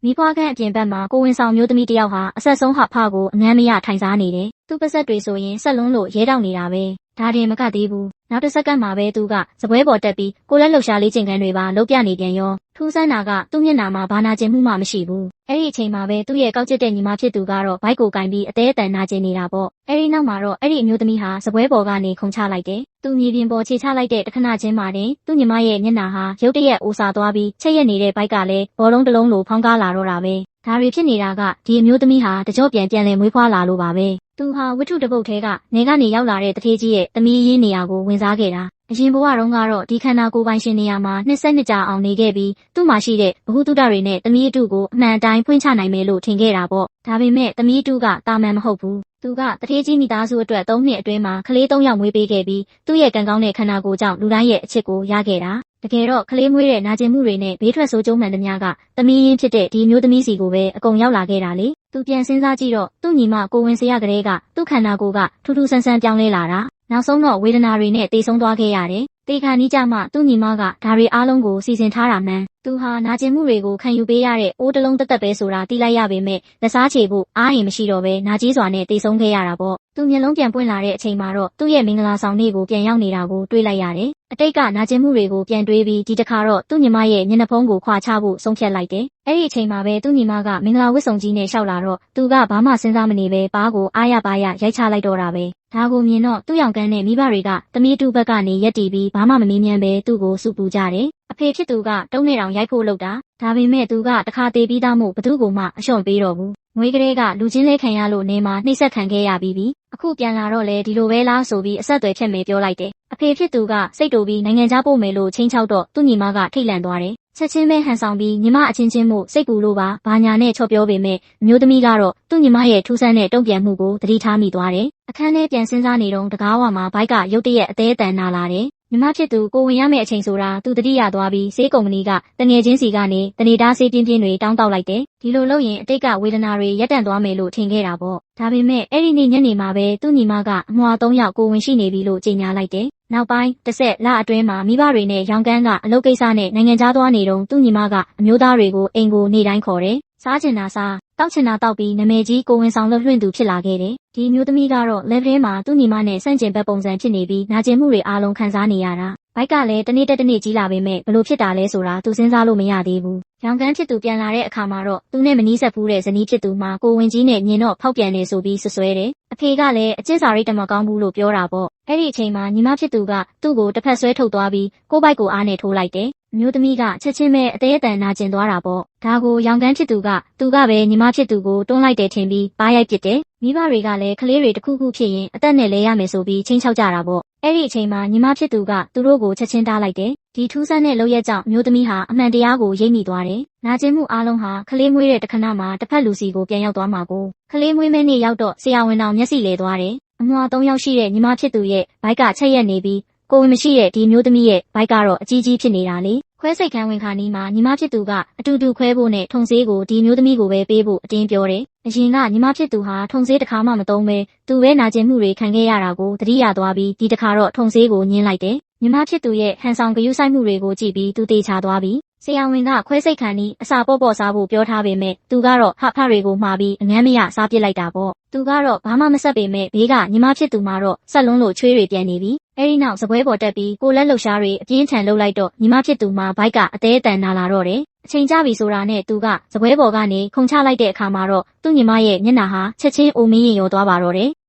မိဖွားခန်းအပြင်ဘက်မှာကိုဝင်ဆောင်မျိုးသမီးတယောက်ဟာအဆက်ဆုံးဟာဖကိုအငမ်းမရထိုင်စားနေတယ်။သူ့ပါဆက်တွေဆိုရင်ဆက်လုံးလို့ရဲတောက်နေတာပဲ။ဒါတင်မကသေးဘူး။နောက်တစ်စက္ကန့်မှာပဲသူကစပွဲပေါ်တက်ပြီးကိုလက်လှုပ်ရှားလေးကျင်ခန်းတွေပါလုပ်ပြနေပြန်ရောထူးဆန်းတာကသူ့မျက်နှာမှာဘာနာကျင်မှုမှမရှိဘူး။အဲ့ဒီအချိန်မှာပဲသူ့ရဲ့ကောက်ကျစ်တဲ့ညီမဖြစ်သူကတော့ဘိုက်ကိုကင်ပြီးအသေးအတန်နာကျင်နေတာပေါ့။အဲ့ဒီနောက်မှာတော့အဲ့ဒီအမျိုးသမီးဟာစပွဲပေါ်ကနေခုန်ချလိုက်တယ်။သူမြေပြင်ပေါ်ခြေချလိုက်တဲ့တခဏချင်းမှာတင်သူ့ညီမရဲ့မျက်နှာဟာရုတ်တရက်အိုစာသွားပြီးချက်ရက်နေတဲ့ဘိုက်ကလည်းဘောလုံးတစ်လုံးလိုဖောင်းကားလာတော့တာပဲ။ဒါတွေဖြစ်နေတာကဒီအမျိုးသမီးဟာတကြော့ပြန်လည်မွေးဖွားလာလို့ပါပဲ။သူဟာဝတ္ထုတစ်ပုဒ်ထဲကနေကနေရောက်လာတဲ့တထေးကြီးရဲ့သမီးရေးနေရာကိုဝင်စားခဲ့တာ။အရင်ဘဝတုန်းကတော့ဒီခန္ဓာကိုယ်ပိုင်ရှင်နေရာမှာ22ကြာအောင်နေခဲ့ပြီးသူ့မှာရှိတဲ့ဘ ഹു တုဒတွေနဲ့သမီးအတုကိုအမှန်အတိုင်းဖွင့်ချနိုင်မယ်လို့ထင်ခဲ့တာပေါ့။ဒါပေမဲ့သမီးအတုကတာမန်မဟုတ်ဘူး။သူကတထေးကြီးမိသားစုအတွက်3နှစ်အတွင်းမှာကလေး3ယောက်မွေးပေးခဲ့ပြီးသူ့ရဲ့ကံကောင်းတဲ့ခန္ဓာကိုယ်ကြောင့်လူတိုင်းရဲ့အချစ်ကိုရခဲ့တာ။တကယ်တော့ကလေးမွေးတဲ့နာကျင်မှုတွေနဲ့ဘေးထွက်ဆိုးကျိုးမှန်သမျှကသမီးရင်းဖြစ်တဲ့ဒီမျိုးသမီးစီကိုပဲအကုန်ရောက်လာခဲ့တာလေ။သူပြန်စဉ်းစားကြည့်တော့သူ့ညီမကိုဝင်စရကလေးကသူ့ခန္ဓာကိုယ်ကထူးထူးဆန်းဆန်းပြောင်းလဲလာတာ။နောက်ဆုံးတော့ဝေဒနာတွေနဲ့တေဆုံးသွားခဲ့ရတယ်။တေခါနီးကြမှသူ့ညီမကဒါတွေအားလုံးကိုစီစဉ်ထားတာမှန်။သူဟာနာကျင်မှုတွေကိုခံယူပေးရတဲ့အိုးတလုံးတက်ပဲဆိုတာသိလိုက်ရပေမဲ့လက်စားချေဖို့အားရင်မရှိတော့ပဲနာကြီးစွာနဲ့တေဆုံးခဲ့ရတာပေါ့။သူမျက်လုံးပြန်ပွင့်လာတဲ့အချိန်မှာတော့သူ့ရဲ့မင်္ဂလာဆောင်နေ့ကိုပြန်ရောက်နေတာကိုတွေ့လိုက်ရတယ်။အတိတ်ကနာကျင်မှုတွေကိုပြန်တွေးပြီးဒီတစ်ခါတော့သူ့ညီမရဲ့မျက်နှာဖုံးကိုခွာချဖို့ဆုံးဖြတ်လိုက်တယ်။အဲ့ဒီအချိန်မှာပဲသူ့ညီမကမင်္ဂလာဝတ်စုံကြီးနဲ့ရှောက်လာတော့သူကဘာမှစဉ်းစားမနေပဲပါးကိုအားရပါရရိုက်ချလိုက်တော့တာပဲ။ဒါကိုမြင်တော့သူ့ရောင်ကန်းနဲ့မိဘတွေကသမီးတူဘက်ကနေရက်တီပြီးဘာမှမမေးမြန်းပဲသူ့ကိုစုပူကြတယ်။အဖေဖြစ်သူကတုံးနဲ့တောင်ရိုက်ဖို့လုပ်တာ။ဒါပေမဲ့သူကတခါသေးပြီးသားမို့ဘသူ့ကိုမှအရှုံးပေးတော့ဘူး။ငွေကလေးကလူချင်းလေးခံရလို့နေမှာနှိမ့်ဆက်ခံခဲ့ရပြီးပြီ။အခုပြန်လာတော့လေဒီလိုပဲလားဆိုပြီးအဆက်အသွယ်ဖြတ်မယ်ပြောလိုက်တယ်။အဖေဖြစ်သူကစိတ်တူပြီးနိုင်ငံခြားပို့မယ်လို့ချိန်ချောက်တော့သူ့ညီမကထိတ်လန့်သွားတယ်။ချက်ချင်းပဲဟန်ဆောင်ပြီးညီမအချင်းချင်းမို့စိတ်ပူလို့ပါဘာညာနဲ့ချော့ပြောပေမဲ့အမျိုးသမီးကတော့သူ့ညီမရဲ့ထူးဆန်းတဲ့တုံ့ပြန်မှုကိုသတိထားမိသွားတယ်။အခန်းထဲပြန်စဉ်းစားနေတော့တကားဝမှာဘိုက်ကရုတ်တရက်အသေးအတန်နာလာတယ်။ညီမဖြစ်သူကိုဝင်ရမယ့်အချိန်ဆိုတာသူတတိယသွားပြီးဆေးကုမ္ပဏီကတငယ်ချင်းစီကနေတနေတာဆေးပြင်းပြင်းတွေတောင်းတောက်လိုက်တယ်။ဒီလိုလုပ်ရင်အတိတ်ကဝေဒနာတွေရပ်တန့်သွားမယ်လို့ထင်ခဲ့တာပေါ့။ဒါပေမဲ့အဲ့ဒီနေ့ညနေမှာပဲသူ့ညီမကအမွှာ3ယောက်ကိုဝင်ရှိနေပြီလို့ကြေညာလိုက်တယ်။နောက်ပိုင်းတစ်ဆက်လအတွင်းမှာမိဘတွေနဲ့ရောင်ကန်းကအလုပ်ကိစ္စနဲ့နိုင်ငံခြားသွားနေတော့သူ့ညီမကအမျိုးသားတွေကိုအိမ်ကိုနေတိုင်းခေါ်တယ်။စားချင်တာစားတောက်ချင်တာတောက်ပြီးနာမည်ကြီးကိုဝင်ဆောင်လွှင့်သူဖြစ်လာခဲ့တယ်။ဒီမျိုးသမီးကတော့ level မှာသူ့ညီမနဲ့ဆန့်ကျင်ဘက်ပုံစံဖြစ်နေပြီးနာကျင်မှုတွေအားလုံးခံစားနေရတာ။ဘိုက်ကလည်းတနေ့တစ်နေ့ကြီးလာပေမဲ့ဘလို့ဖြစ်တာလဲဆိုတာသူစဉ်းစားလို့မရသေးဘူး။ရောင်ကန်းဖြစ်သူပြန်လာတဲ့အခါမှာတော့သူနဲ့မနီးစပ်ဘူးတဲ့ဇနီးဖြစ်သူမှာကိုဝင်ကြီးနဲ့ညင်တော့ဖောက်ပြန်နေဆိုပြီးဆွဆွဲတယ်။အဖေကလည်းအကျင့်စာရိတ္တမကောင်းဘူးလို့ပြောတာပေါ့။အဲ့ဒီအချိန်မှာညီမဖြစ်သူကသူ့ကိုတစ်ဖက်ဆွဲထုတ်သွားပြီးကိုယ့်ဘိုက်ကိုအားနဲ့ထိုးလိုက်တယ်။မျိုးသမီးကချက်ချင်းပဲအသေးအတန်နာကျင်သွားတာပေါ့။ဒါကိုရောင်ကန်းဖြစ်သူကပဲညီမဖြစ်သူကိုတွန်းလိုက်တယ်ထင်ပြီးပါးရိုက်ပစ်တယ်။မိဘတွေကလည်းကလေးတွေတစ်ခုခုဖြစ်ရင်အသက်နဲ့လဲရမယ်ဆိုပြီးချင်းချောက်ကြတာပေါ့။အဲ့ဒီအချိန်မှာညီမဖြစ်သူကသူတို့ကိုချက်ချင်းတားလိုက်တယ်။ဒီထူးဆန်းတဲ့လုပ်ရက်ကြောင့်မျိုးသမီးဟာအမှန်တရားကိုရိပ်မိသွားတယ်။နာကျင်မှုအားလုံးဟာကလေးမွေးတဲ့တခဏမှာတစ်ဖက်လူစီကိုပြန်ရောက်သွားမှာကိုကလေးမွေးမဲနေ့ရောက်တော့ဆရာဝန်တော်မျက်စိလဲသွားတယ်။အမွှာ3ယောက်ရှိတဲ့ညီမဖြစ်သူရဲ့ဘိုက်ကချက်ရက်နေပြီးကိုဝင်မရှိတဲ့ဒီမျိုးသမီးရဲ့ဘိုက်ကတော့အကြီးကြီးဖြစ်နေတာလေ။ခွဲစိတ်ခန်းဝင်ခါနီးမှာညီမဖြစ်သူကအတူတူခွဲဖို့နဲ့ထုံဆေးကိုဒီမျိုးသမီးကိုပဲပေးဖို့အတင်းပြောတယ်။အရင်ကညီမဖြစ်သူဟာထုံဆေးတစ်ခါမှမသုံးပဲသူပဲနာကျင်မှုတွေခံခဲ့ရတာကိုသတိရသွားပြီးဒီတစ်ခါတော့ထုံဆေးကိုညှင်းလိုက်တယ်။ညီမဖြစ်သူရဲ့ဟန်ဆောင်ဂရုစိုက်မှုတွေကိုကြည့်ပြီးသူတေချာသွားပြီးဆရာဝန်ကခွဲစိတ်ခန်းနီးအစာပေါ့ပေါ့စားဖို့ပြောထားပေမဲ့သူကတော့ဟာဖတွေကိုမှားပြီးအငမ်းမရစားပစ်လိုက်တာပေါ့။သူကတော့ဘာမှမဆက်ပေမဲ့ဘေးကညီမဖြစ်သူမှာတော့ဆက်လုံးလို့ချွေးတွေပြန်နေပြီ။အဲဒီနောက်စပွဲပေါ်တက်ပြီးကိုလက်လှုပ်ရှားတွေအပြင်းထန်လှုပ်လိုက်တော့ညီမဖြစ်သူမှာဘိုက်ကအသေးအတန်နာလာတော့တယ်။အချိန်ကျပြီဆိုတာနဲ့သူကစပွဲပေါ်ကနေခုန်ချလိုက်တဲ့အခါမှာတော့သူ့ညီမရဲ့မျက်နှာဟာချက်ချင်းအိုမင်းရင်ရောသွားပါတော့တယ်။